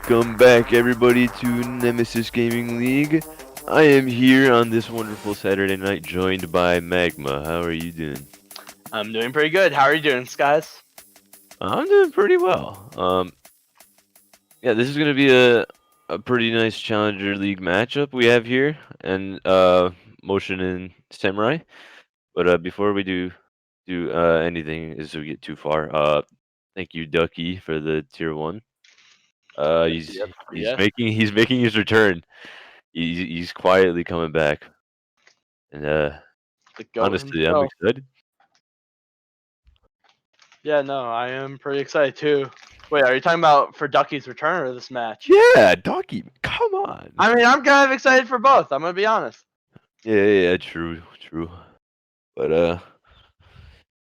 Welcome back, everybody, to Nemesis Gaming League. I am here on this wonderful Saturday night, joined by Magma. How are you doing? I'm doing pretty good. How are you doing, guys? I'm doing pretty well. Yeah, this is gonna be a pretty nice Challenger League matchup we have here, and Motion and Samurai. But before we do anything, as we get too far, thank you, Ducky, for the tier 1. He's Yep. he's Yeah. making his return. He's quietly coming back, and The goat honestly, I'm himself. excited. Yeah, no, I am pretty excited too. Wait, are you talking about for Ducky's return or this match? Yeah, Ducky, come on. I mean, I'm kind of excited for both. I'm gonna be honest. Yeah, true. But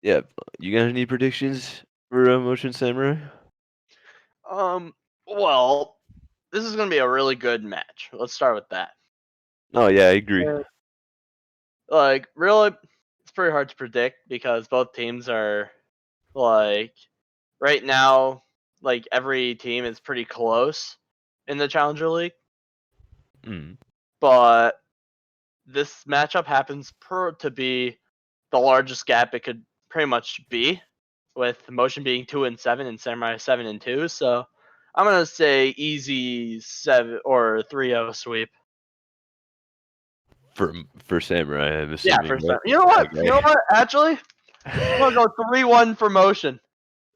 yeah, you got any predictions for Motion Samurai? Well, this is gonna be a really good match. Let's start with that. Oh yeah, I agree. Like, really, it's pretty hard to predict because both teams are like right now, like every team is pretty close in the Challenger League, Mm. but this matchup happens to be the largest gap it could pretty much be, with Motion being 2-7 and Samurai 7-2. So I'm gonna say easy 7 or 3-0 sweep. For Samurai, I'm Yeah, assuming. for Right? Sam. You know what? Okay. You know what? Actually, I'm gonna go 3-1 for Motion.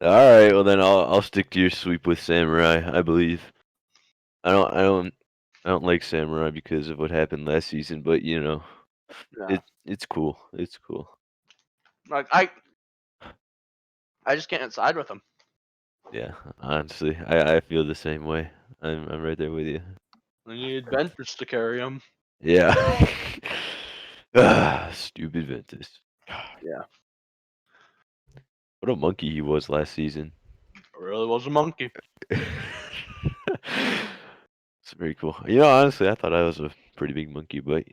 All right, well then I'll stick to your sweep with Samurai. I believe. I don't like Samurai because of what happened last season, but you know, Yeah. it's cool. It's cool. Like I just can't side with him. Yeah, honestly, I feel the same way. I'm right there with you. I need Ventus to carry him. Yeah. Stupid Ventus. Yeah. What a monkey he was last season. Really was a monkey. It's very cool. You know, honestly, I thought I was a pretty big monkey, but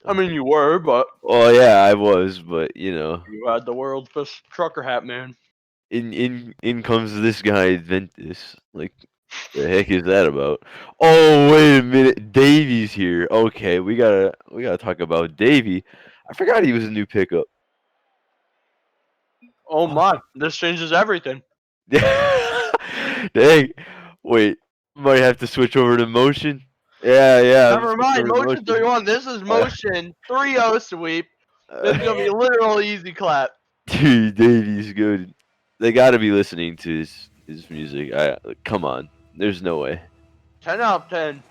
I mean, you were, but oh yeah, I was, but you know, you had the world's best trucker hat, man. in comes this guy Ventus. Like, the heck is that about? Oh wait a minute, Davy's here. Okay, we gotta talk about Davy. I forgot he was a new pickup. Oh Oh. my, this changes everything. Dang. Wait, might have to switch over to motion. Yeah, I'm Never switching mind, over to motion motion. 31. This is Uh, motion 3-0 sweep. This is gonna be uh, a literal easy clap. dude, Davy's good. They gotta be listening to his music. Come on. There's no way. 10 out of 10.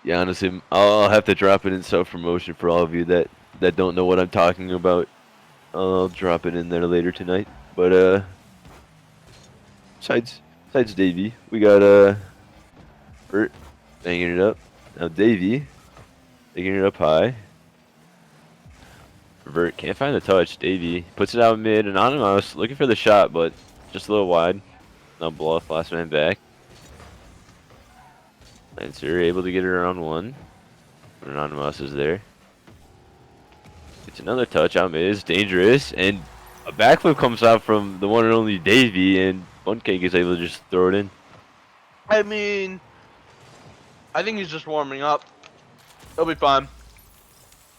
Yeah, honestly, I'll have to drop it in self promotion for all of you that don't know what I'm talking about. I'll drop it in there later tonight. But besides Davy, we got Bert banging it up. Now Davy taking it up high. Vert can't find the touch. Davy puts it out mid. Anonymous looking for the shot, but just a little wide. Now bluff, last man back. Lancer able to get it around one. Anonymous is there. It's another touch out mid. It's dangerous. And a backflip comes out from the one and only Davy, and Buncake is able to just throw it in. I mean, I think he's just warming up. He'll be fine.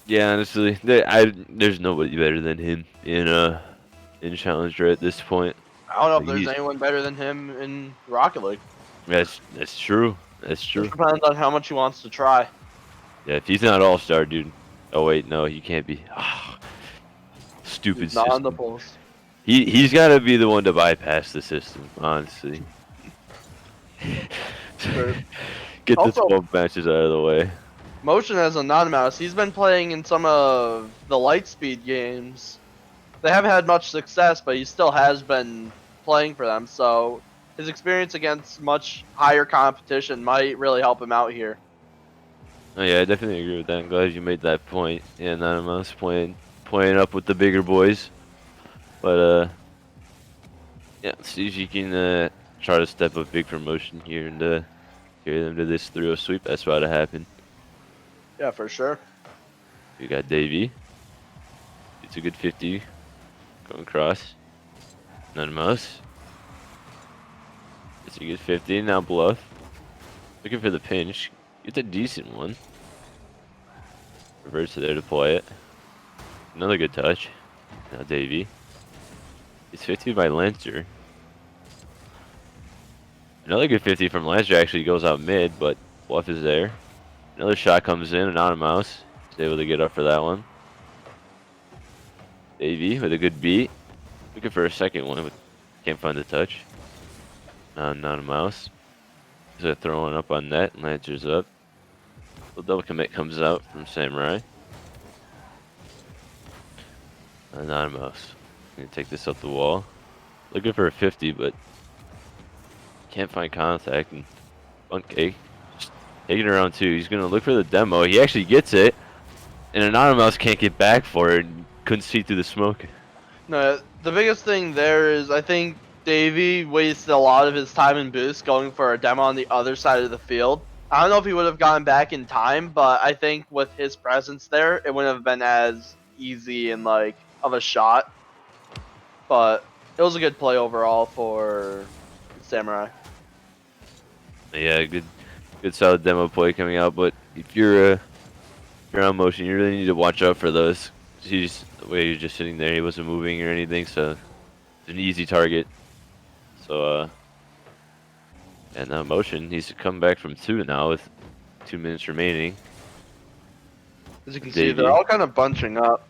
Yeah, honestly, there's nobody better than him in Challenger at this point. I don't know if Like, there's anyone better than him in Rocket League. that's true. That's Just true. depends on how much he wants to try. Yeah, if he's not all-star, dude. Oh wait, no, he can't be. Stupid He's not on the system. pulse. He's got to be the one to bypass the system, honestly. Sure. Get the Also- 12 matches out of the way. Motion as Anonymous, he's been playing in some of the Lightspeed games. They haven't had much success, but he still has been playing for them, so his experience against much higher competition might really help him out here. Oh yeah, I definitely agree with that. I'm glad you made that point. Yeah, Anonymous playing up with the bigger boys. But yeah, see if you can try to step up big promotion here and carry them to this 3-0 sweep. That's about to happen. Yeah, for sure. We got Davey. It's a good 50. Going across. Anonymous. So you get 50, now bluff. Looking for the pinch. Gets a decent one. Reverts to there to play it. Another good touch. Now Davey. It's 50 by Lancer. Another good 50 from Lancer actually goes out mid, but bluff is there. Another shot comes in, anonymous. He's able to get up for that one. Davey with a good beat. Looking for a second one, but can't find the touch. Not a mouse. He's throwing up on net. Lancer's up. The double commit comes out from Samurai. Not a mouse. Gonna take this up the wall. Looking for a 50, but can't find contact. And Bunkcake just taking it around two. He's gonna look for the demo. He actually gets it, and Anonymous can't get back for it. And couldn't see through the smoke. No, the biggest thing there is I think Davey wasted a lot of his time and boost going for a demo on the other side of the field. I don't know if he would have gone back in time, but I think with his presence there, it wouldn't have been as easy and like of a shot. But it was a good play overall for Samurai. Yeah, good solid demo play coming out. But if you're on motion, you really need to watch out for those. He's the way you're just sitting there. He wasn't moving or anything, so it's an easy target. So and now motion. He's come back from 2 now with 2 minutes remaining. As you can see, they're all kind of bunching up.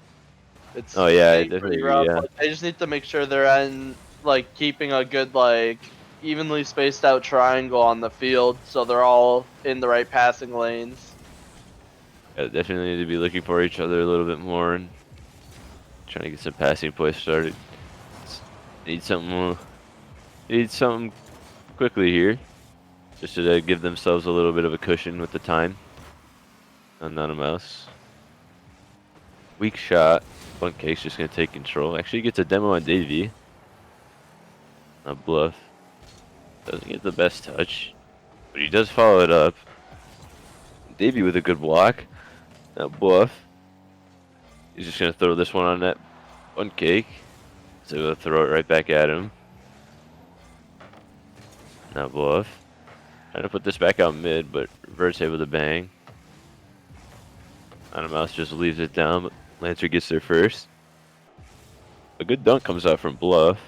It's Oh yeah, getting definitely pretty agree. rough. Yeah, Like, they just need to make sure they're in like keeping a good like evenly spaced out triangle on the field, so they're all in the right passing lanes. yeah, definitely need to be looking for each other a little bit more and trying to get some passing play started. Need something quickly here, just to give themselves a little bit of a cushion with the time. Not a mouse. Weak shot. Bunkcake's just gonna take control. Actually gets a demo on Davey. A bluff. Doesn't get the best touch, but he does follow it up. Davey with a good block. Now bluff. He's just gonna throw this one on that Bunkcake. So he'll throw it right back at him. Now bluff. Trying to put this back out mid, but reverse hit with a bang. Mouse just leaves it down, but Lancer gets there first. A good dunk comes out from bluff.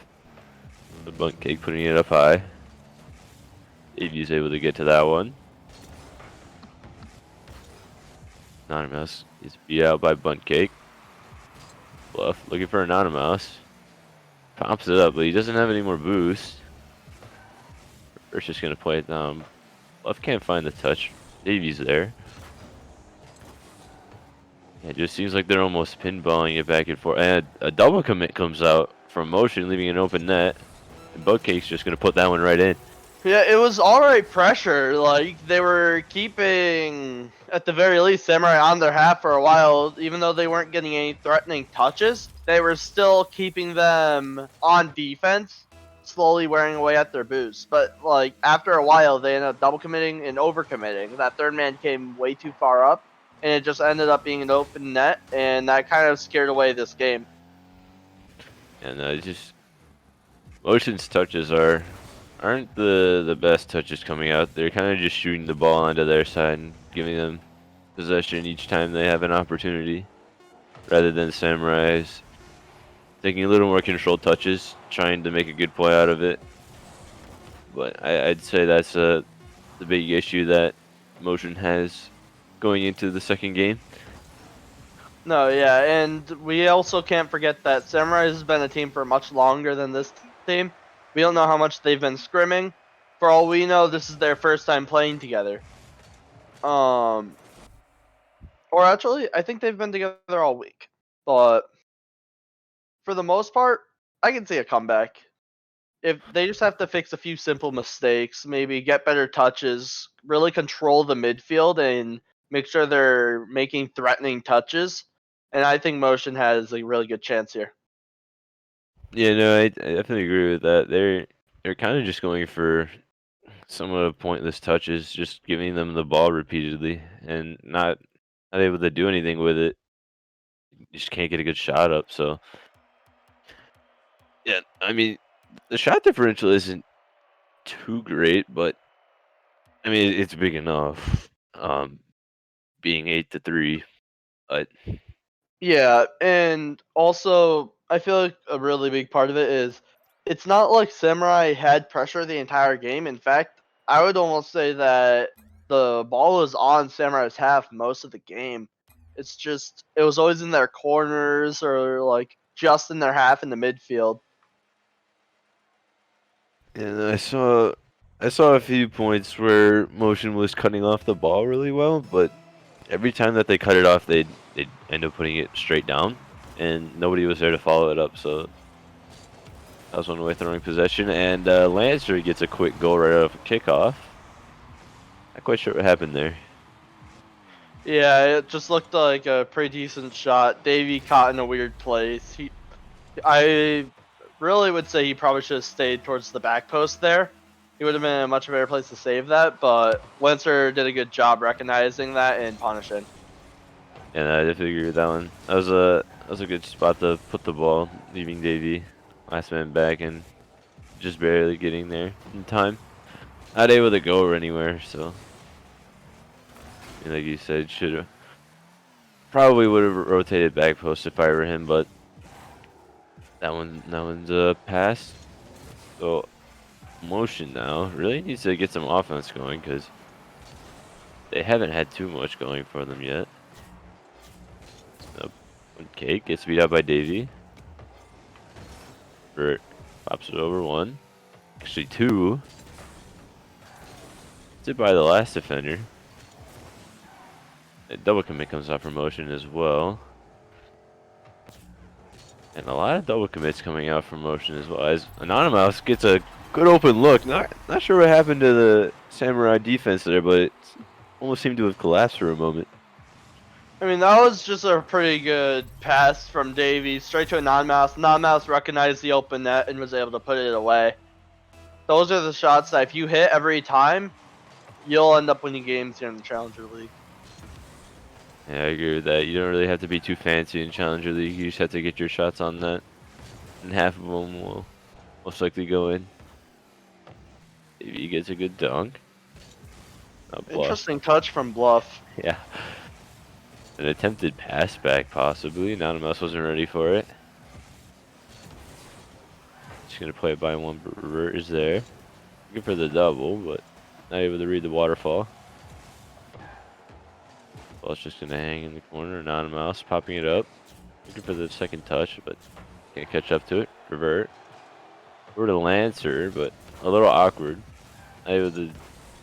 The Bunkcake putting it up high. Davey's able to get to that one. Anonymous is beat out by Bunkcake. Bluff looking for Anonymous. Pops it up, but he doesn't have any more boost. First just gonna play it down. Bluff can't find the touch. Davey's there. It just seems like they're almost pinballing it back and forth. And a double commit comes out from motion, leaving an open net. And Bunkcake's just gonna put that one right in. Yeah, it was alright pressure. Like they were keeping, at the very least, Samurai on their half for a while, even though they weren't getting any threatening touches. They were still keeping them on defense, slowly wearing away at their boost. But like after a while, they ended up double committing and over committing. That third man came way too far up, and it just ended up being an open net, and that kind of scared away this game. And just motion's touches aren't the best touches coming out. They're kind of just shooting the ball onto their side and giving them possession each time they have an opportunity, rather than Samurai's taking a little more controlled touches, trying to make a good play out of it. But I'd say that's the big issue that motion has going into the second game. No, yeah, and we also can't forget that Samurai has been a team for much longer than this team. We don't know how much they've been scrimming. For all we know, this is their first time playing together. Or actually, I think they've been together all week. But for the most part, I can see a comeback. If they just have to fix a few simple mistakes, maybe get better touches, really control the midfield, and make sure they're making threatening touches. And I think Motion has a really good chance here. Yeah, no, I definitely agree with that. They're kind of just going for somewhat of pointless touches, just giving them the ball repeatedly and not able to do anything with it. You just can't get a good shot up. So yeah, I mean, the shot differential isn't too great, but I mean it's big enough. Being 8-3, but Yeah, and also I feel like a really big part of it is it's not like Samurai had pressure the entire game. In fact, I would almost say that the ball was on Samurai's half most of the game. It's just it was always in their corners or like just in their half in the midfield. and I saw a few points where motion was cutting off the ball really well, but every time that they cut it off, they'd end up putting it straight down, and nobody was there to follow it up. So that was one way throwing possession, and Lancer gets a quick goal right off a kickoff. Not quite sure what happened there. Yeah, it just looked like a pretty decent shot. Davey caught in a weird place. I really would say he probably should have stayed towards the back post there. He would have been in a much better place to save that, but Lancer did a good job recognizing that and punishing. And I did figure that one. That was a good spot to put the ball, leaving Davey last man back and just barely getting there in time. Not able to go anywhere, so like you said, should have probably would have rotated back post if I were him, but that one's pass. So motion now really needs to get some offense going because they haven't had too much going for them yet. So, Cake gets beat out by Davey. Bert pops it over one, actually two. Did by the last defender. A double commit comes off for motion as well. And a lot of double commits coming out from motion as well. As Anonymous gets a good open look. Not sure what happened to the Samurai defense there, but it almost seemed to have collapsed for a moment. I mean, that was just a pretty good pass from Davey straight to a non-mouse. Non-mouse recognized the open net and was able to put it away. Those are the shots that if you hit every time, you'll end up winning games here in the Challenger League. Yeah, I agree with that. You don't really have to be too fancy in Challenger League. You just have to get your shots on net, and half of them will most likely go in. If he gets a good dunk. Oh, bluff. Interesting touch from Bluff. Yeah. An attempted pass back, possibly. Anonymous wasn't ready for it. Just gonna play it by one. Bert is there. Looking for the double, but not able to read the waterfall. Ball's just gonna hang in the corner. Anonymous popping it up. Looking for the second touch, but can't catch up to it. Revert. Over to Lancer, but a little awkward. Not able to do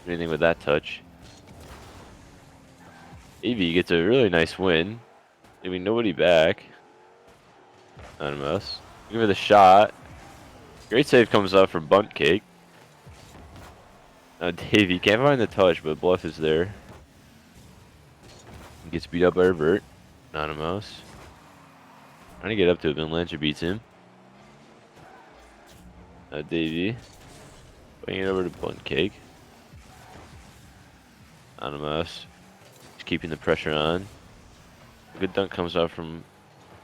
anything with that touch. Evie gets a really nice win, leaving nobody back. Anonymous. Looking for the shot. Great save comes up from Bunt Cake. Now Davey can't find the touch, but Bluff is there. He gets beat up by Revert. Anonymous. Trying to get up to him, and Lancer beats him. Now Davey. Playing it over to Bunt Cake. Anonymous. Just keeping the pressure on. A good dunk comes out from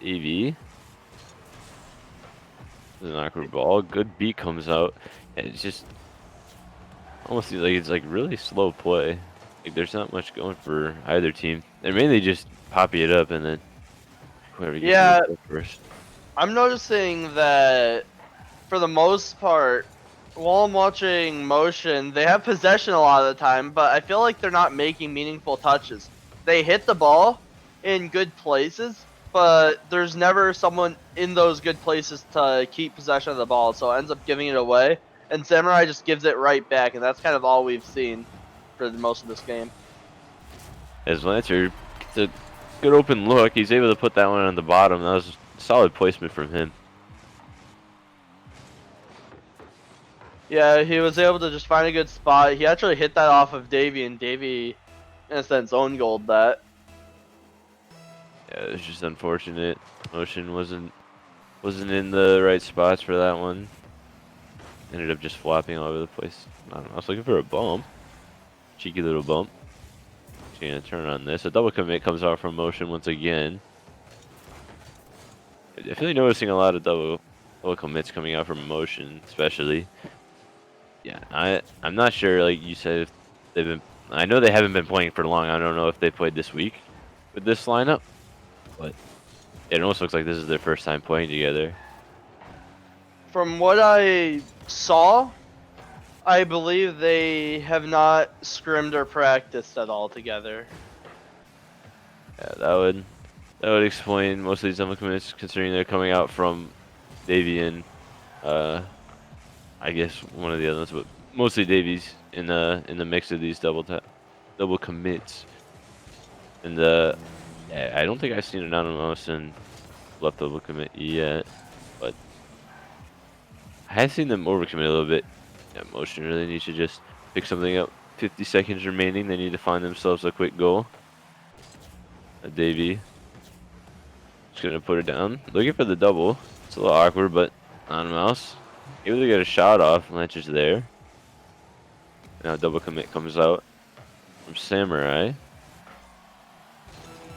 Evie. This is an awkward ball. Good beat comes out. And it's just almost like it's like really slow play. Like there's not much going for either team. They're mainly just popping it up and then whoever gets it go first. I'm noticing that for the most part, while I'm watching motion, they have possession a lot of the time, but I feel like they're not making meaningful touches. They hit the ball in good places, but there's never someone in those good places to keep possession of the ball, so it ends up giving it away. And Samurai just gives it right back, and that's kind of all we've seen for most of this game. As Lancer gets a good open look, he's able to put that one on the bottom. That was a solid placement from him. Yeah, he was able to just find a good spot. He actually hit that off of Davey, and Davey, in a sense, own goaled that. Yeah, it was just unfortunate. Motion wasn't in the right spots for that one. Ended up just flopping all over the place. I don't know. I was looking for a bump. Cheeky little bump. Just gonna turn on this. A double commit comes out from motion once again. Definitely noticing a lot of double commits coming out from motion, especially. Yeah, I'm not sure. Like you said, if they've been. I know they haven't been playing for long. I don't know if they played this week with this lineup, but it almost looks like this is their first time playing together. From what I saw, I believe they have not scrimmed or practiced at all together. Yeah, that would explain most of these double commits, considering they're coming out from Davy and I guess one of the others, but mostly Davies in the mix of these double commits. And yeah, I don't think I've seen Anonymous and left double commit yet, but I have seen them overcommit a little bit. Yeah, Motion really needs to just pick something up. 50 seconds remaining. They need to find themselves a quick goal. Davy just gonna put it down. Looking for the double. It's a little awkward, but Anonymous able to get a shot off. Lancher's there. Now double commit comes out from Samurai.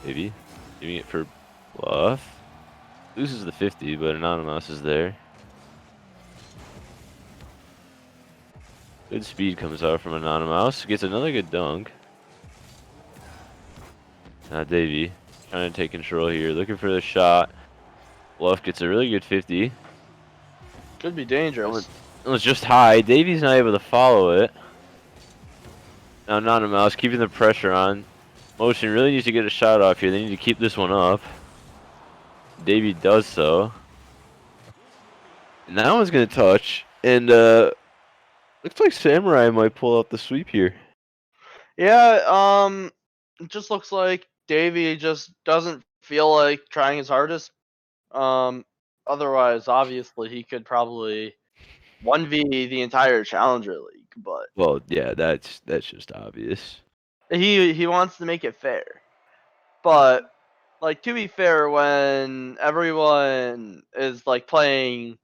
Maybe giving it for Bluff. Loses the 50, but Anonymous is there. Good speed comes out from Anonymous. Gets another good dunk. Now Davy trying to take control here. Looking for the shot. Bluff gets a really good 50. Could be dangerous. It was just high. Davy's not able to follow it. Now Anonymous keeping the pressure on. Motion really needs to get a shot off here. They need to keep this one up. Davy does so. And that one's going to touch. And looks like Samurai might pull out the sweep here. Yeah, it just looks like Davy just doesn't feel like trying his hardest. Otherwise, obviously, he could probably 1v the entire Challenger League, but Well, yeah, that's just obvious. he wants to make it fair. But like to be fair, when everyone is like playing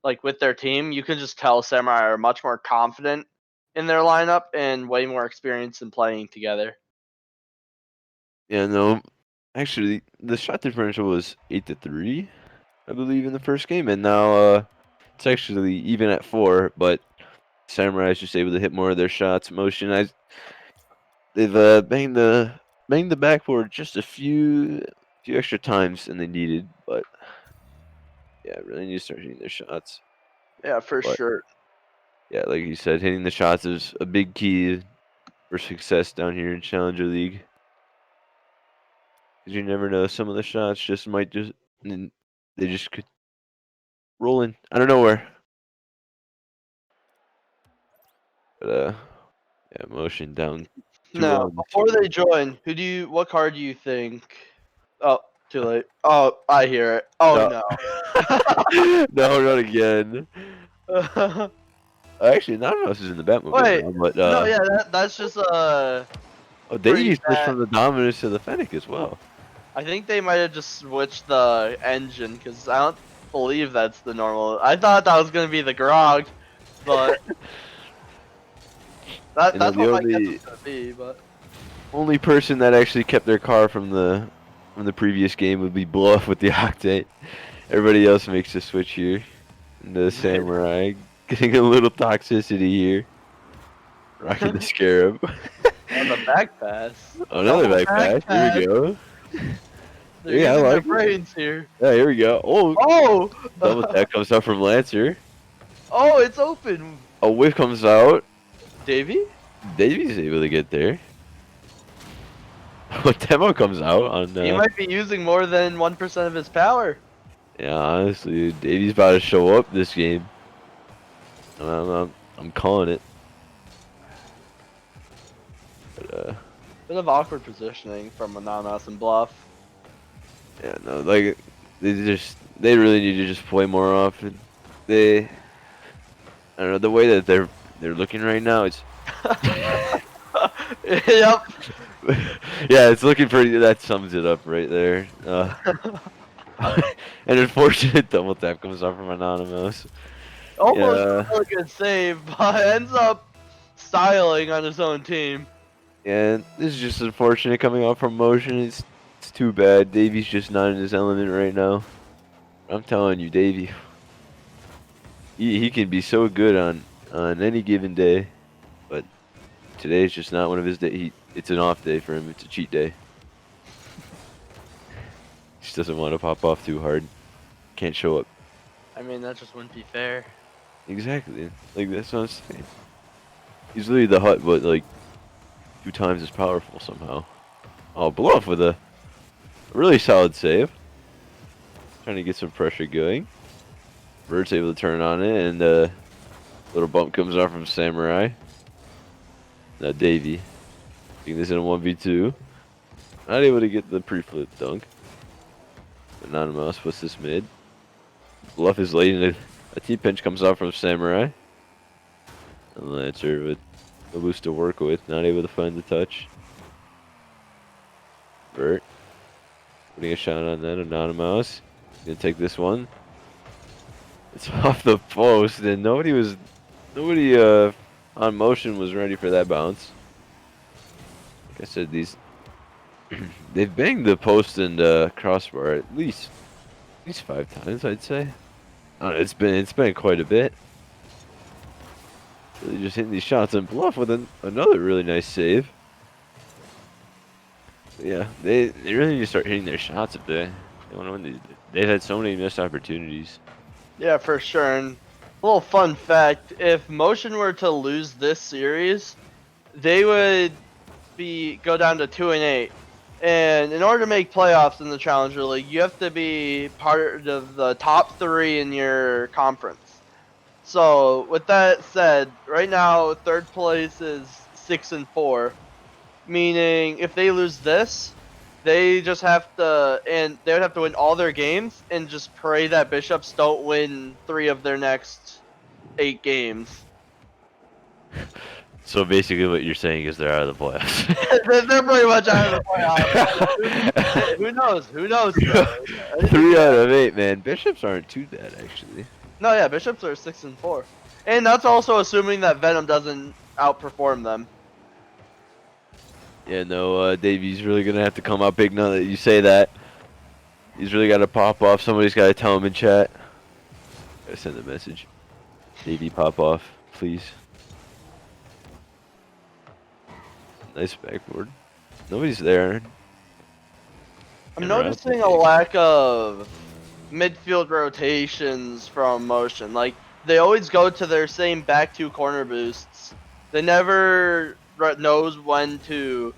like with their team, you can just tell Samurai are much more confident in their lineup and way more experienced in playing together. Yeah, no. Actually, the shot differential was 8-3, I believe, in the first game, and now it's actually even at 4. But Samurai is just able to hit more of their shots. Motion, they've banged the backboard just a few extra times than they needed, but yeah, really need to start hitting their shots. Yeah, for But sure. yeah, like you said, hitting the shots is a big key for success down here in Challenger League. Because you never know, some of the shots just might just they just could roll in out of nowhere. But yeah, Motion down 2-0 Now, in this before one. they join, what card do you think? Oh, too late. Oh, I hear it. Oh No. no. No, not again. Actually, none of us is in the Batmobile Wait, now, but no, yeah, that's just oh, pretty Davey switched bad. from the Dominus to the Fennec as well. I think they might have just switched the engine because I don't believe that's the normal. I thought that was gonna be the Grog, but You know, that's the what my guess was gonna be. But only person that actually kept their car from the previous game would be Bluff with the Octane. Everybody else makes the switch here. And the Samurai getting a little toxicity here. Rocking the Scarab. on the back pass, Another double back pass. Here we go. They're Yeah, I using their like it. brains here. Yeah, here we go. Oh, Oh, double tap comes out from Lancer. oh, it's open. A whiff comes out. Davy? Davy's able to get there. Oh, demo comes out on. He might be using more than 1% of his power. Yeah, honestly, Davy's about to show up this game. I'm calling it. But, Bit of awkward positioning from Ananas and Bluff. yeah, no, like they really need to just play more often. I don't know, the way that they're looking right now. It's Yep. yeah, it's looking pretty. That sums it up right there. An unfortunate double tap comes off from Anonymous. Almost Yeah, a really good save, but ends up styling on his own team. and this is just unfortunate coming off from Motion. It's too bad. Davy's just not in his element right now. I'm telling you, Davy. He can be so good on on any given day, but today is just not one of his days. It's an off day for him. It's a cheat day. He just doesn't want to pop off too hard. Can't show up. I mean, that just wouldn't be fair. Exactly. Like that's what I'm saying. He's literally the hut, but like 2 times as powerful somehow. Oh, Bluff with a really solid save. Trying to get some pressure going. Bert's able to turn on it, and little bump comes off from Samurai. Now Davey. Taking this in a 1v2. Not able to get the pre-flip dunk. Anonymous puts this mid. Bluff is late, and a T-pinch comes off from Samurai. And Lancer with a boost to work with, not able to find the touch. Bert putting a shot on that. Anonymous gonna take this one. It's off the post, and nobody on motion was ready for that bounce. Like I said, they've banged the post and crossbar at least 5 times, I'd say. I don't know, it's been quite a bit. Really just hitting these shots, and Bluff with another really nice save. But yeah, they really need to start hitting their shots if they want to win. They've had so many missed opportunities. Yeah, for sure. And a little fun fact: if Motion were to lose this series, they would go down to 2-8. And in order to make playoffs in the Challenger League, you have to be part of the top 3 in your conference. So with that said, right now third place is 6-4, meaning if they lose this, they just have to, and they would have to win all their games and just pray that Bishops don't win 3 of their next 8 games. So basically, what you're saying is they're out of the playoffs. They're pretty much out of the playoffs. Who knows? Who knows? 3 out of 8, man. Bishops aren't too bad, actually. No, yeah, Bishops are 6-4, and that's also assuming that Venom doesn't outperform them. Yeah, no, Davey's really gonna have to come out big now that you say that. He's really got to pop off. Somebody's got to tell him in chat. Gotta send a message. Davey, pop off, please. Nice backboard. Nobody's there. I'm noticing a lack of midfield rotations from Motion. Like, they always go to their same back 2 corner boosts. They never knows when to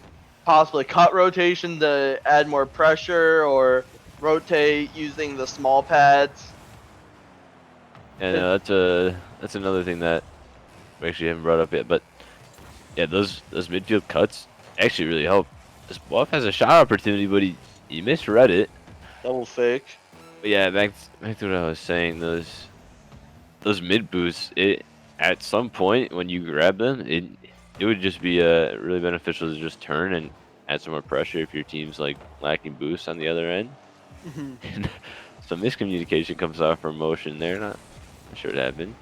possibly cut rotation to add more pressure or rotate using the small pads. And that's another thing that we actually haven't brought up yet. But yeah, those midfield cuts actually really help. This Bluff has a shot opportunity, but he misread it. Double fake. But yeah, back to what I was saying. Those mid boosts, at some point when you grab them, it would just be really beneficial to just turn and add some more pressure if your team's like lacking boosts on the other end. And some miscommunication comes off from Motion there. Not sure what happened.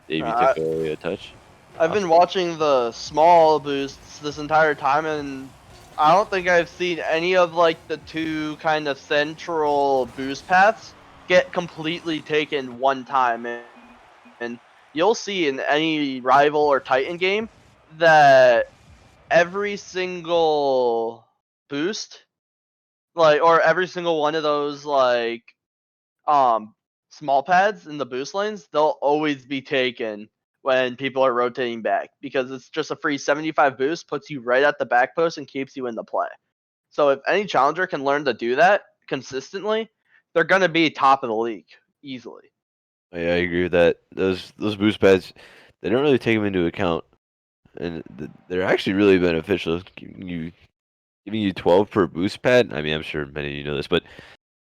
Davey took away a touch. I've been watching the small boosts this entire time, and I don't think I've seen any of like the 2 kind of central boost paths get completely taken one time. And you'll see in any rival or Titan game that every single boost, like, or every single one of those like small pads in the boost lanes, they'll always be taken when people are rotating back, because it's just a free 75 boost, puts you right at the back post and keeps you in the play. So if any challenger can learn to do that consistently, they're gonna be top of the league easily. Yeah, I agree with that. Those boost pads, they don't really take them into account, and they're actually really beneficial. Giving you 12 per boost pad. I mean, I'm sure many of you know this, but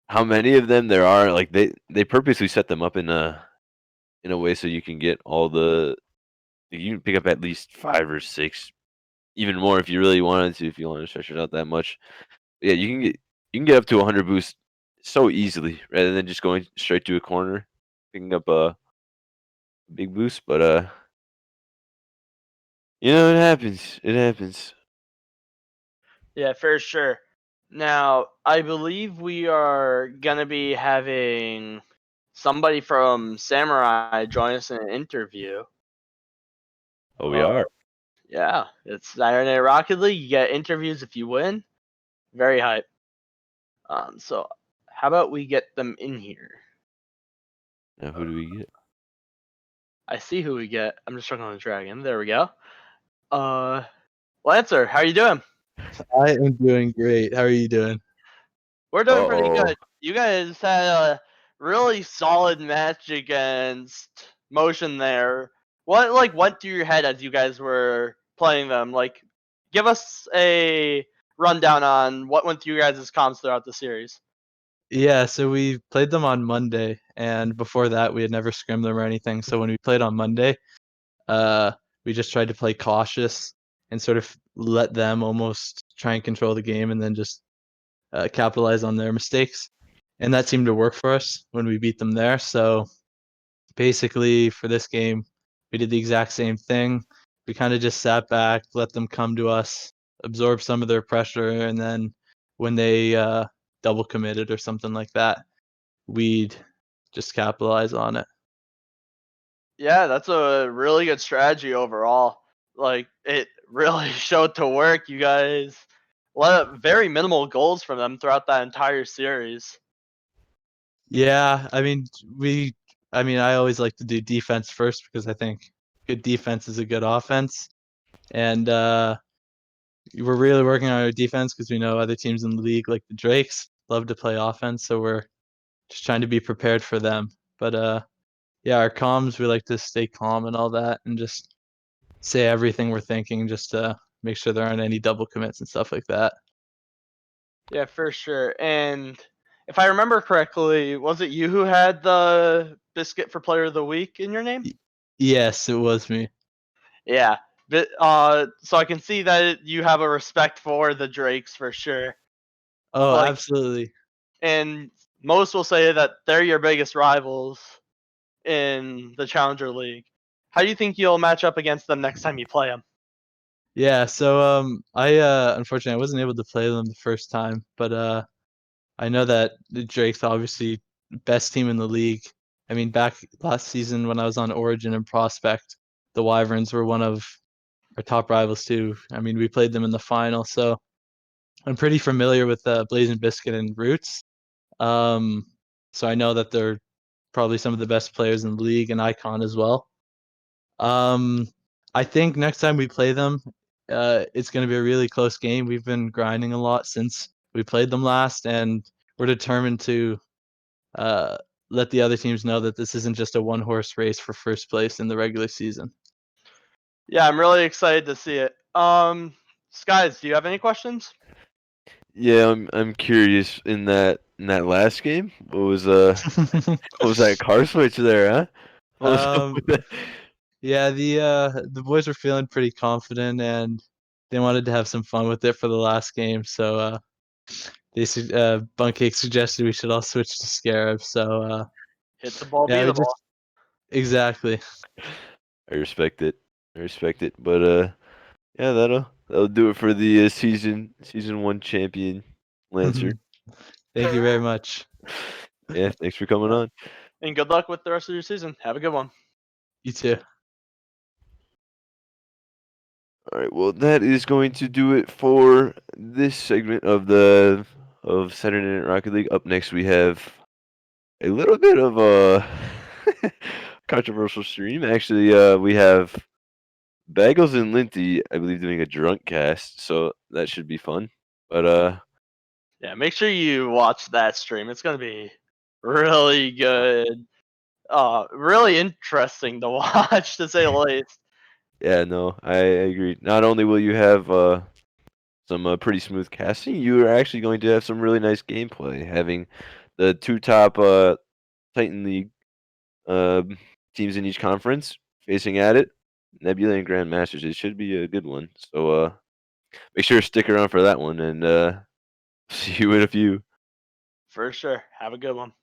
how many of them there are? Like they purposely set them up in a way so you can get all you can pick up at least 5 or 6, even more if you really wanted to. If you want to stretch it out that much, yeah, you can get up to 100 boosts so easily rather than just going straight to a corner, picking up a big boost. But it happens. It happens. Yeah, for sure. Now, I believe we are gonna be having somebody from Samurai join us in an interview. Oh, we are. Yeah, it's Saturday Night Rocket League. You get interviews if you win. Very hype. So how about we get them in here? Now, who do we get? I see who we get. I'm just struggling to drag in. There we go. Lancer, how are you doing? I am doing great. How are you doing? We're doing pretty Uh-oh. good. You guys had a really solid match against Motion there. What went through your head as you guys were playing them? Like, give us a rundown on what went through your guys' comms throughout the series. Yeah, so we played them on Monday, and before that, we had never scrimmed them or anything. So when we played on Monday, uh, we just tried to play cautious and sort of let them almost try and control the game, and then just capitalize on their mistakes. And that seemed to work for us when we beat them there. So basically, for this game, we did the exact same thing. We kind of just sat back, let them come to us, absorb some of their pressure, and then when they double committed or something like that, we'd just capitalize on it. Yeah, that's a really good strategy overall. Like, it really showed to work. You guys let very minimal goals from them throughout that entire series. Yeah, I always like to do defense first because I think good defense is a good offense, and we're really working on our defense because we know other teams in the league, like the Drakes, love to play offense, so we're just trying to be prepared for them. But yeah, our comms, we like to stay calm and all that, and just say everything we're thinking, just to make sure there aren't any double commits and stuff like that. Yeah, for sure. And if I remember correctly, was it you who had the biscuit for player of the week in your name? Yes, it was me. Yeah. But, so I can see that you have a respect for the Drakes for sure. Oh, Like, absolutely. and most will say that they're your biggest rivals in the Challenger League. How do you think you'll match up against them next time you play them? Yeah, so I unfortunately I wasn't able to play them the first time, but I know that the Drake's obviously best team in the league. I mean, back last season when I was on Origin and Prospect, the Wyverns were one of our top rivals too. I mean, we played them in the final, so I'm pretty familiar with Blazing Biscuit and Roots. Um, so I know that they're probably some of the best players in the league and Icon as well. Um, I think next time we play them, it's going to be a really close game. We've been grinding a lot since we played them last, and we're determined to uh, let the other teams know that this isn't just a one horse race for first place in the regular season. Yeah, I'm really excited to see it. Skies, do you have any questions? Yeah, I'm curious in that last game. What was that car switch there, huh? What was up um, with that? yeah, the boys were feeling pretty confident, and they wanted to have some fun with it for the last game. So Bunkcake suggested we should all switch to Scarab. So Hit the ball, be yeah, we the ball. just exactly. I respect it. I respect it. But yeah, that'll do it for the season 1 champion Lancer. Thank you very much. Yeah, thanks for coming Yeah. on. And good luck with the rest of your season. Have a good one. You too. All right, well, that is going to do it for this segment of Saturday Night Rocket League. Up next, we have a little bit of a controversial stream. Actually, we have Bagels and Linty, I believe, doing a drunk cast, so that should be fun. But Yeah, make sure you watch that stream. It's gonna be really good. Really interesting to watch, to say the least. yeah, no, I agree. Not only will you have some pretty smooth casting, you are actually going to have some really nice gameplay. Having the two top Titan League teams in each conference facing at it, Nebula and Grandmasters. It should be a good one. So make sure to stick around for that one, and see you in a few. For sure. Have a good one.